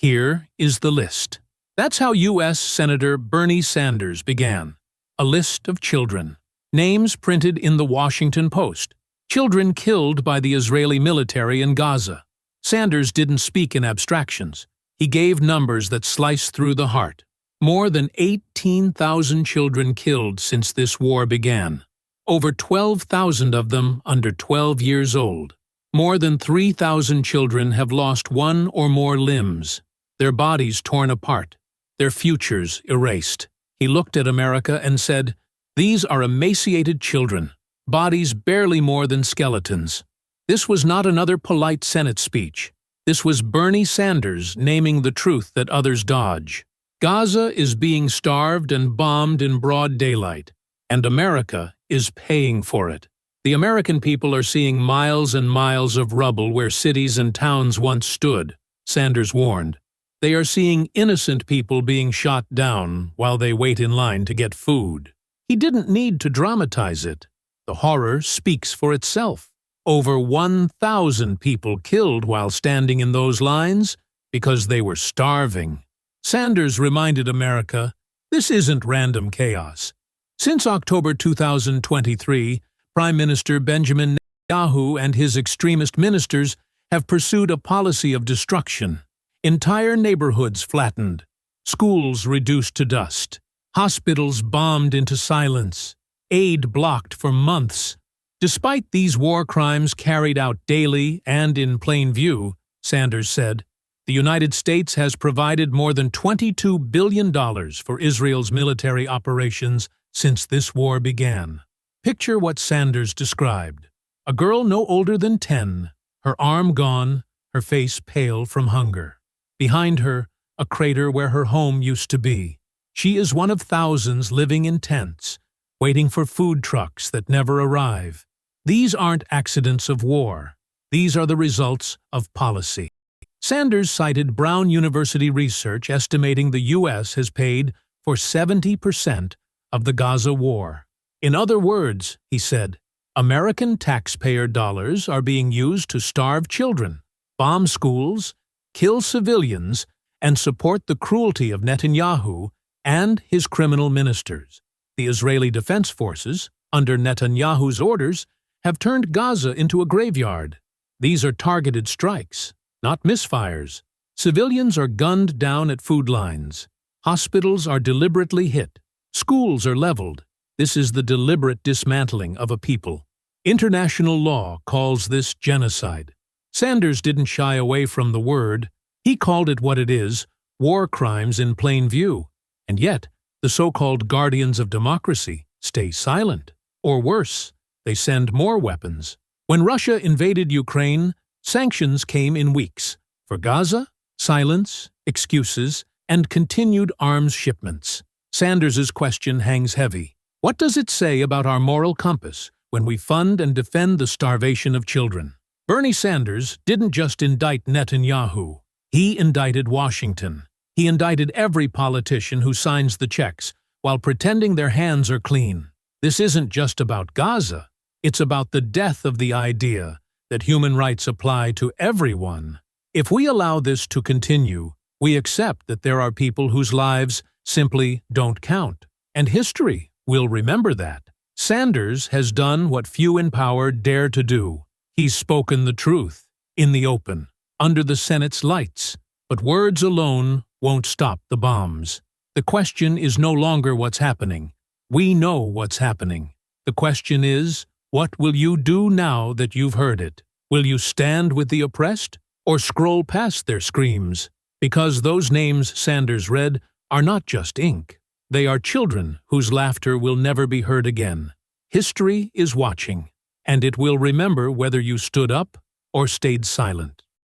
Here is the list. That's how U.S. Senator Bernie Sanders began. A list of children. Names printed in the Washington Post. Children killed by the Israeli military in Gaza. Sanders didn't speak in abstractions. He gave numbers that sliced through the heart. More than 18,000 children killed since this war began. Over 12,000 of them under 12 years old. More than 3,000 children have lost one or more limbs, their bodies torn apart, their futures erased. He looked at America and said, "These are emaciated children, bodies barely more than skeletons." This was not another polite Senate speech. This was Bernie Sanders naming the truth that others dodge. Gaza is being starved and bombed in broad daylight, and America is paying for it. The American people are seeing miles and miles of rubble where cities and towns once stood, Sanders warned. They are seeing innocent people being shot down while they wait in line to get food. He didn't need to dramatize it. The horror speaks for itself. Over 1,000 people killed while standing in those lines because they were starving. Sanders reminded America, this isn't random chaos. Since October 2023, Prime Minister Benjamin Netanyahu and his extremist ministers have pursued a policy of destruction. Entire neighborhoods flattened, schools reduced to dust, hospitals bombed into silence, aid blocked for months. Despite these war crimes carried out daily and in plain view, Sanders said, the United States has provided more than $22 billion for Israel's military operations since this war began. Picture what Sanders described. A girl no older than 10, her arm gone, her face pale from hunger. Behind her, a crater where her home used to be. She is one of thousands living in tents, waiting for food trucks that never arrive. These aren't accidents of war. These are the results of policy. Sanders cited Brown University research estimating the U.S. has paid for 70% of the Gaza war. In other words, he said, American taxpayer dollars are being used to starve children, bomb schools, kill civilians, and support the cruelty of Netanyahu and his criminal ministers. The Israeli Defense Forces, under Netanyahu's orders, have turned Gaza into a graveyard. These are targeted strikes, not misfires. Civilians are gunned down at food lines. Hospitals are deliberately hit. Schools are leveled. This is the deliberate dismantling of a people. International law calls this genocide. Sanders didn't shy away from the word. He called it what it is, war crimes in plain view. And yet, the so-called guardians of democracy stay silent. Or worse, they send more weapons. When Russia invaded Ukraine, sanctions came in weeks. For Gaza, silence, excuses, and continued arms shipments. Sanders's question hangs heavy. What does it say about our moral compass when we fund and defend the starvation of children? Bernie Sanders didn't just indict Netanyahu. He indicted Washington. He indicted every politician who signs the checks while pretending their hands are clean. This isn't just about Gaza. It's about the death of the idea that human rights apply to everyone. If we allow this to continue, we accept that there are people whose lives simply don't count. And history will remember that. Sanders has done what few in power dare to do. He's spoken the truth, in the open, under the Senate's lights. But words alone won't stop the bombs. The question is no longer what's happening. We know what's happening. The question is, what will you do now that you've heard it? Will you stand with the oppressed or scroll past their screams? Because those names Sanders read are not just ink. They are children whose laughter will never be heard again. History is watching, and it will remember whether you stood up or stayed silent.